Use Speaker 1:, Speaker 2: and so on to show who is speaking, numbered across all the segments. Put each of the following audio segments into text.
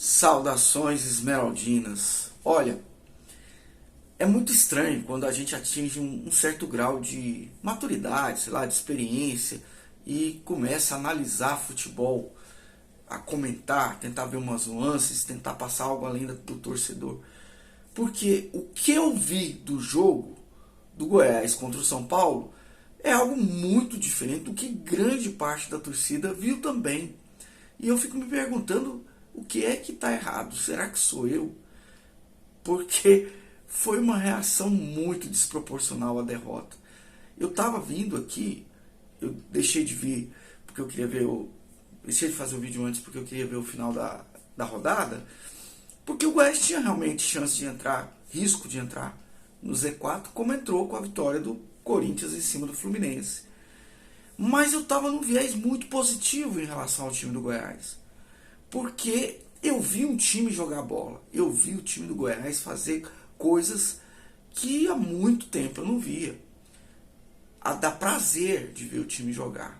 Speaker 1: Saudações esmeraldinas. Olha, é muito estranho quando a gente atinge um certo grau de maturidade, sei lá, de experiência e começa a analisar futebol, a comentar, tentar ver umas nuances, tentar passar algo além do torcedor. Porque o que eu vi do jogo do Goiás contra o São Paulo é algo muito diferente do que grande parte da torcida viu também. E eu fico me perguntando o que é que está errado. Será que sou eu? Porque foi uma reação muito desproporcional à derrota. Eu estava vindo aqui, eu deixei de vir porque eu queria ver deixei de fazer o vídeo antes porque eu queria ver o final da rodada, porque o Goiás tinha realmente chance de entrar, risco de entrar no Z4, como entrou com a vitória do Corinthians em cima do Fluminense. Mas eu estava num viés muito positivo em relação ao time do Goiás. Porque eu vi um time jogar bola. Eu vi o time do Goiás fazer coisas que há muito tempo eu não via. Dá prazer de ver o time jogar.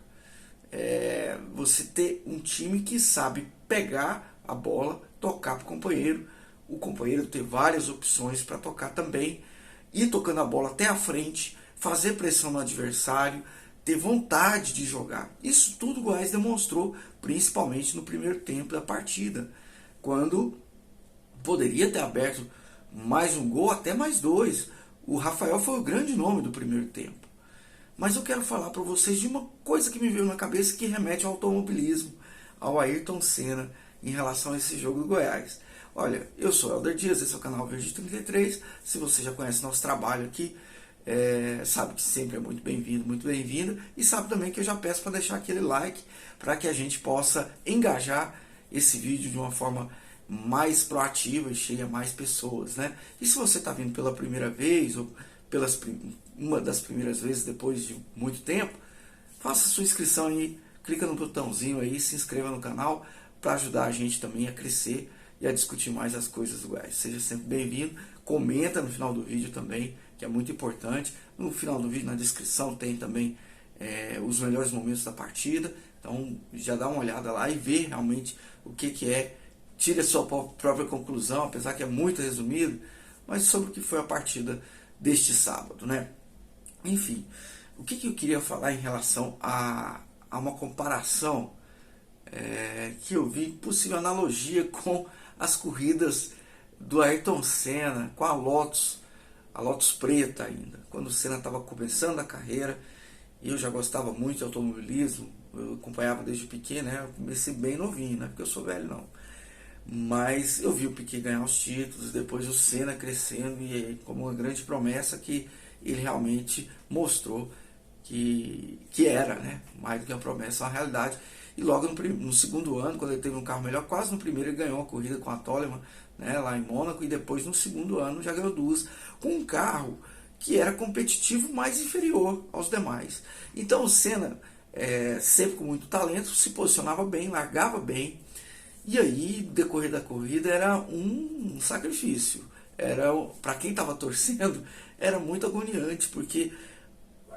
Speaker 1: Você ter um time que sabe pegar a bola, tocar para o companheiro ter várias opções para tocar também, ir tocando a bola até a frente, fazer pressão no adversário, ter vontade de jogar. Isso tudo o Goiás demonstrou, principalmente no primeiro tempo da partida, quando poderia ter aberto mais um gol, até mais dois. O Rafael foi o grande nome do primeiro tempo. Mas eu quero falar para vocês de uma coisa que me veio na cabeça que remete ao automobilismo, ao Ayrton Senna, em relação a esse jogo do Goiás. Olha, eu sou Helder Dias, esse é o canal Verde 33. Se você já conhece nosso trabalho aqui, sabe que sempre é muito bem-vindo, muito bem-vinda. E sabe também que eu já peço para deixar aquele like, para que a gente possa engajar esse vídeo de uma forma mais proativa e chegue a mais pessoas, né? E se você está vindo pela primeira vez, ou uma das primeiras vezes depois de muito tempo, faça sua inscrição aí, clica no botãozinho aí, se inscreva no canal para ajudar a gente também a crescer e a discutir mais as coisas do Goiás. Seja sempre bem-vindo, comenta no final do vídeo também, que é muito importante. No final do vídeo, na descrição, tem também os melhores momentos da partida, então já dá uma olhada lá e vê realmente o que é, tire a sua própria conclusão, apesar que é muito resumido, mas sobre o que foi a partida deste sábado, né? Enfim, o que eu queria falar em relação a uma comparação que eu vi, possível analogia com as corridas do Ayrton Senna, com a Lotus preta ainda, quando o Senna estava começando a carreira. Eu já gostava muito de automobilismo, eu acompanhava desde pequeno, né? Eu comecei bem novinho, não é porque eu sou velho não. Mas eu vi o Piquet ganhar os títulos, depois o Senna crescendo e como uma grande promessa que ele realmente mostrou que era, né? Mais do que uma promessa, uma realidade. E logo no segundo ano, quando ele teve um carro melhor, quase no primeiro ele ganhou a corrida com a Toleman, né, lá em Mônaco, e depois no segundo ano já ganhou duas, com um carro que era competitivo, mais inferior aos demais. Então o Senna, sempre com muito talento, se posicionava bem, largava bem, e aí, decorrer da corrida, era um sacrifício. Para quem estava torcendo, era muito agoniante, porque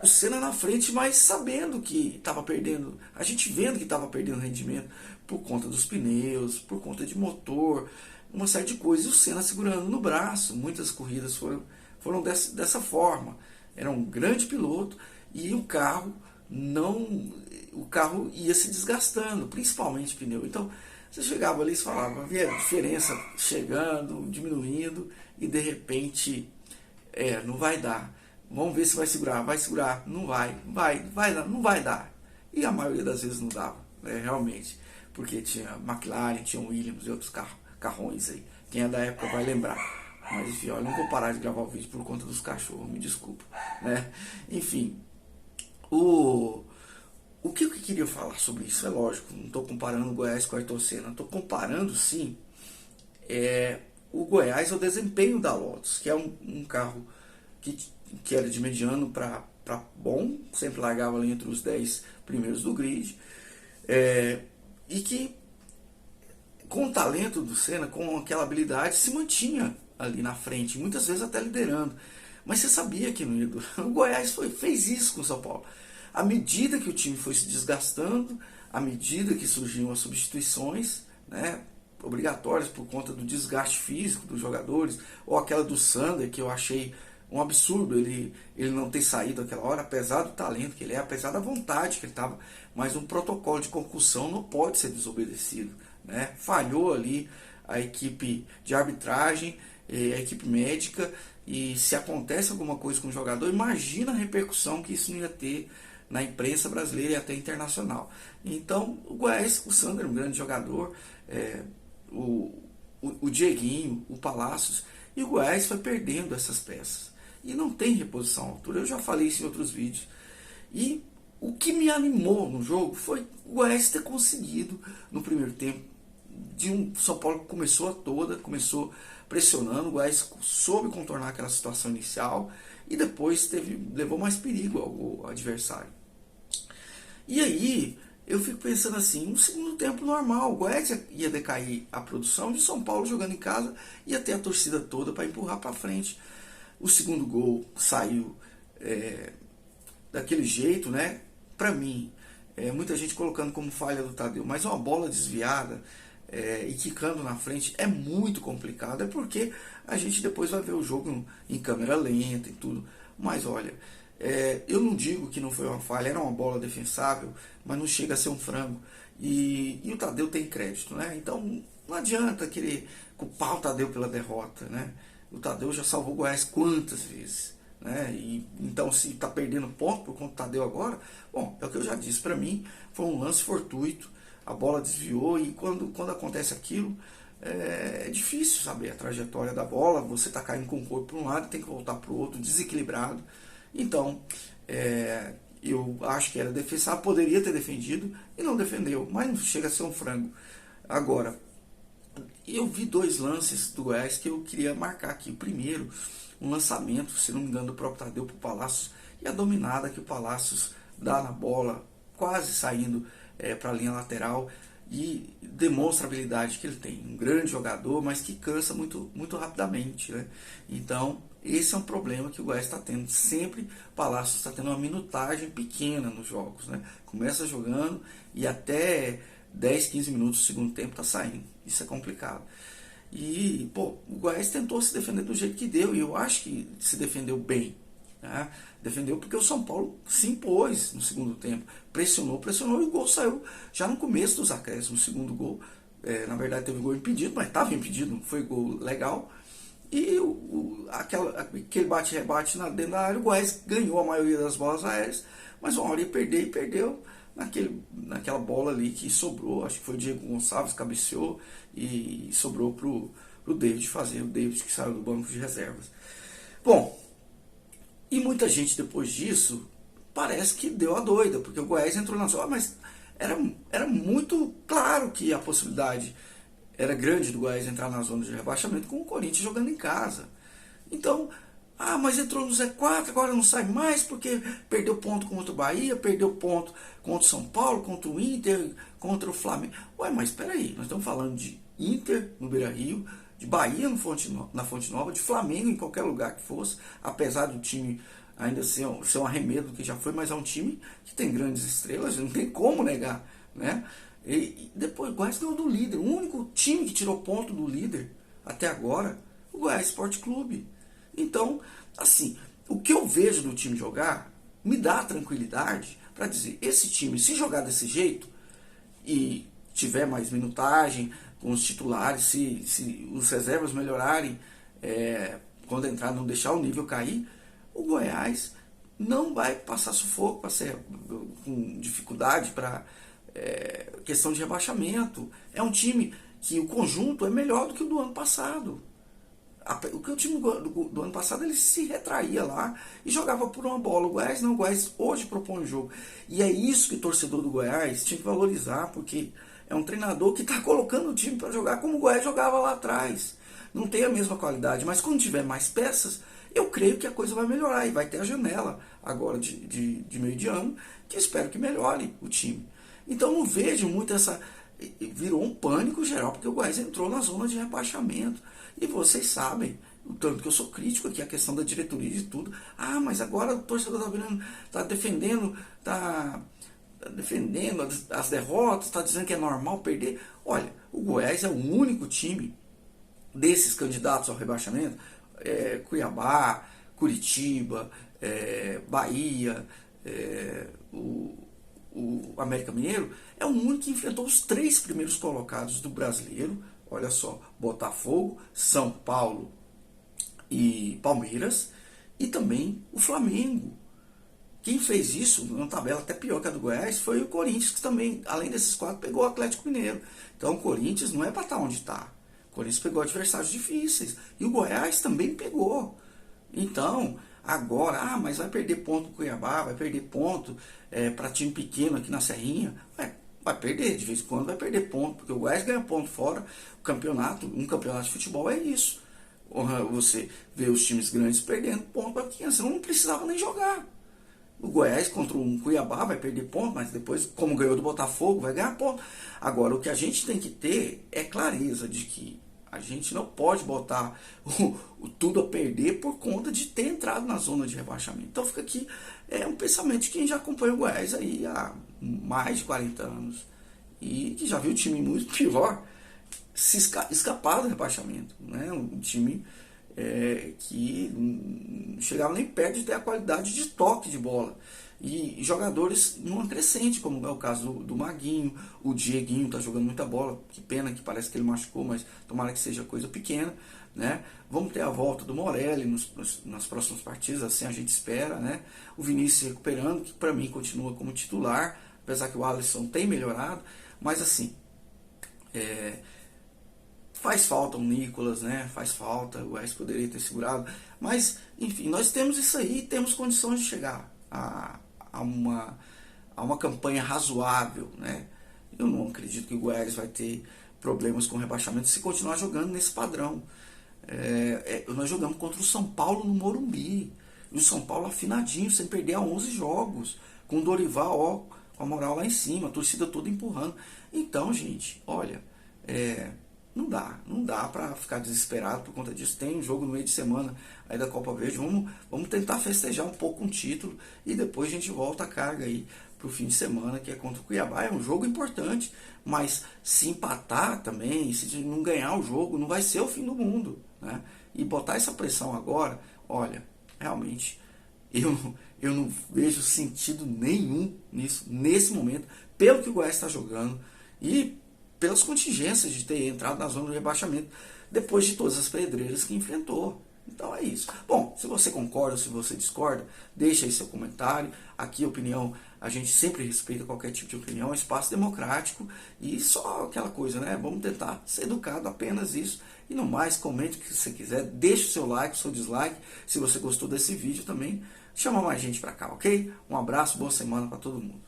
Speaker 1: o Senna na frente, mas sabendo que estava perdendo, a gente vendo que estava perdendo rendimento por conta dos pneus, por conta de motor, uma série de coisas, e o Senna segurando no braço. Muitas corridas foram dessa forma. Era um grande piloto e o carro ia se desgastando, principalmente pneu. Então você chegava ali e falava, via a diferença chegando, diminuindo, e de repente não vai dar. Vamos ver se vai segurar, não vai dar, não vai dar. E a maioria das vezes não dava, realmente, porque tinha McLaren, tinha Williams e outros carrões aí. Quem é da época vai lembrar. Mas enfim, olha, não vou parar de gravar o vídeo por conta dos cachorros, me desculpa, né? Enfim, o que eu queria falar sobre isso? É lógico, não estou comparando o Goiás com a Ayrton Senna, estou comparando sim o Goiás ao desempenho da Lotus, que é um carro que era de mediano para bom, sempre largava ali entre os 10 primeiros do grid, e que com o talento do Senna, com aquela habilidade, se mantinha ali na frente, muitas vezes até liderando. Mas você sabia que não ia durar. O Goiás fez isso com o São Paulo. À medida que o time foi se desgastando, à medida que surgiam as substituições, né, obrigatórias por conta do desgaste físico dos jogadores, ou aquela do Sander, que eu achei um absurdo ele não ter saído aquela hora, apesar do talento que ele é, apesar da vontade que ele estava, mas um protocolo de concussão não pode ser desobedecido, né? Falhou ali a equipe de arbitragem, a equipe médica, e se acontece alguma coisa com o jogador, imagina a repercussão que isso não ia ter na imprensa brasileira e até internacional. Então, o Goiás, o Sander, um grande jogador, o Dieguinho, o Palácios, e o Goiás foi perdendo essas peças. E não tem reposição à altura, eu já falei isso em outros vídeos. E o que me animou no jogo foi o Goiás ter conseguido, no primeiro tempo, São Paulo começou começou pressionando, o Goiás soube contornar aquela situação inicial e depois levou mais perigo ao adversário. E aí eu fico pensando assim, um segundo tempo normal, o Goiás ia decair a produção de São Paulo jogando em casa, ia ter a torcida toda para empurrar para frente. O segundo gol saiu daquele jeito, né? Para mim, muita gente colocando como falha do Tadeu, mas uma bola desviada e quicando na frente é muito complicado. É porque a gente depois vai ver o jogo em câmera lenta e tudo. Mas olha, eu não digo que não foi uma falha, era uma bola defensável, mas não chega a ser um frango. E o Tadeu tem crédito, né? Então não adianta querer culpar o Tadeu pela derrota, né? O Tadeu já salvou o Goiás quantas vezes, né? E então, se está perdendo ponto por conta do Tadeu agora, bom, é o que eu já disse, para mim foi um lance fortuito, a bola desviou, e quando acontece aquilo, é difícil saber a trajetória da bola, você está caindo com o corpo para um lado e tem que voltar para o outro, desequilibrado. Então, eu acho que era defensável, poderia ter defendido e não defendeu, mas não chega a ser um frango. Agora, eu vi dois lances do Goiás que eu queria marcar aqui. O primeiro, um lançamento, se não me engano, do próprio Tadeu para o Palácios, e a dominada que o Palácios dá na bola, quase saindo para a linha lateral, e demonstra a habilidade que ele tem. Um grande jogador, mas que cansa muito, muito rapidamente, né? Então, esse é um problema que o Goiás está tendo. Sempre o Palácios está tendo uma minutagem pequena nos jogos, né? Começa jogando e até 10, 15 minutos do segundo tempo está saindo. Isso é complicado. E, pô, o Goiás tentou se defender do jeito que deu, e eu acho que se defendeu bem, né? Defendeu porque o São Paulo se impôs no segundo tempo, pressionou, e o gol saiu já no começo dos acréscimos. O segundo gol, na verdade teve gol impedido, mas estava impedido, foi gol legal. E aquele bate-rebate dentro da área, o Goiás ganhou a maioria das bolas aéreas, mas uma hora ia perder, e perdeu naquela bola ali que sobrou. Acho que foi o Diego Gonçalves, cabeceou e sobrou pro David fazer, o David que saiu do banco de reservas. Bom, e muita gente depois disso parece que deu a doida, porque o Goiás entrou na zona, mas era muito claro que a possibilidade era grande do Goiás entrar na zona de rebaixamento com o Corinthians jogando em casa. Então, mas entrou no Z4, agora não sai mais porque perdeu ponto contra o Bahia, perdeu ponto contra o São Paulo, contra o Inter, contra o Flamengo. Ué, mas espera aí, nós estamos falando de Inter no Beira-Rio, de Bahia na Fonte Nova, de Flamengo em qualquer lugar que fosse, apesar do time ainda ser um arremedo que já foi, mas é um time que tem grandes estrelas, não tem como negar, né? E depois o Goiás ganhou do líder, o único time que tirou ponto do líder até agora, o Goiás Esporte Clube. Então, assim, o que eu vejo do time jogar me dá tranquilidade para dizer, esse time, se jogar desse jeito e tiver mais minutagem com os titulares, se os reservas melhorarem, quando entrar, não deixar o nível cair, o Goiás não vai passar sufoco, para ser com dificuldade para questão de rebaixamento. É um time que o conjunto é melhor do que o do ano passado. O time do ano passado, ele se retraía lá e jogava por uma bola. O Goiás não, o Goiás hoje propõe o jogo. E é isso que o torcedor do Goiás tinha que valorizar, porque é um treinador que está colocando o time para jogar como o Goiás jogava lá atrás. Não tem a mesma qualidade, mas quando tiver mais peças, eu creio que a coisa vai melhorar. E vai ter a janela agora de meio de ano, que eu espero que melhore o time. Então não vejo muito essa... Virou um pânico geral, porque o Goiás entrou na zona de rebaixamento. E vocês sabem, o tanto que eu sou crítico aqui, a questão da diretoria e tudo. Mas agora o torcedor está defendendo as derrotas, está dizendo que é normal perder. Olha, O Goiás é o único time desses candidatos ao rebaixamento, Cuiabá, Curitiba, Bahia, o América Mineiro, é o único que enfrentou os 3 primeiros colocados do brasileiro. Olha só, Botafogo, São Paulo e Palmeiras, e também o Flamengo. Quem fez isso, numa tabela até pior que a do Goiás, foi o Corinthians, que também, além desses 4, pegou o Atlético Mineiro. Então o Corinthians não é para estar onde está. O Corinthians pegou adversários difíceis. E o Goiás também pegou. Então, agora, mas vai perder ponto pro Cuiabá, vai perder ponto para time pequeno aqui na Serrinha. Vai perder, de vez em quando vai perder ponto, porque o Goiás ganha ponto fora. O campeonato, um campeonato de futebol é isso. Você vê os times grandes perdendo ponto para pequenos, senão não precisava nem jogar. O Goiás contra um Cuiabá vai perder ponto, mas depois, como ganhou do Botafogo, vai ganhar ponto. Agora, o que a gente tem que ter é clareza de que a gente não pode botar tudo a perder por conta de ter entrado na zona de rebaixamento. Então fica aqui um pensamento de quem já acompanha o Goiás aí há mais de 40 anos e que já viu o time muito pior se escapar do rebaixamento. Né? Um time que não chegava nem perto de ter a qualidade de toque de bola. E jogadores numa crescente, como é o caso do Maguinho, o Dieguinho está jogando muita bola, que pena que parece que ele machucou, mas tomara que seja coisa pequena, né? Vamos ter a volta do Morelli nas próximas partidas, assim a gente espera, né? O Vinícius recuperando, que para mim continua como titular, apesar que o Alisson tem melhorado, mas assim, faz falta o Nicolas, né? Faz falta, o Goiás poderia ter segurado, mas enfim, nós temos isso aí, temos condições de chegar a uma campanha razoável, né? Eu não acredito que o Goiás vai ter problemas com rebaixamento se continuar jogando nesse padrão. Nós jogamos contra o São Paulo no Morumbi, e o São Paulo afinadinho, sem perder a 11 jogos, com o Dorival, com a moral lá em cima, a torcida toda empurrando. Então, gente, olha, não dá para ficar desesperado por conta disso. Tem um jogo no meio de semana aí da Copa Verde, vamos tentar festejar um pouco um título e depois a gente volta a carga aí pro fim de semana, que é contra o Cuiabá. É um jogo importante, mas se empatar também, se não ganhar o jogo, não vai ser o fim do mundo, né? E botar essa pressão agora, olha, realmente eu não vejo sentido nenhum nisso, nesse momento, pelo que o Goiás está jogando e pelas contingências de ter entrado na zona do rebaixamento depois de todas as pedreiras que enfrentou. Então é isso. Bom, se você concorda, se você discorda, deixa aí seu comentário. Aqui a opinião, a gente sempre respeita qualquer tipo de opinião, é um espaço democrático e só aquela coisa, né? Vamos tentar ser educado, apenas isso. E no mais, comente o que você quiser, deixe o seu like, o seu dislike, se você gostou desse vídeo também. Chama mais gente pra cá, ok? Um abraço, boa semana para todo mundo.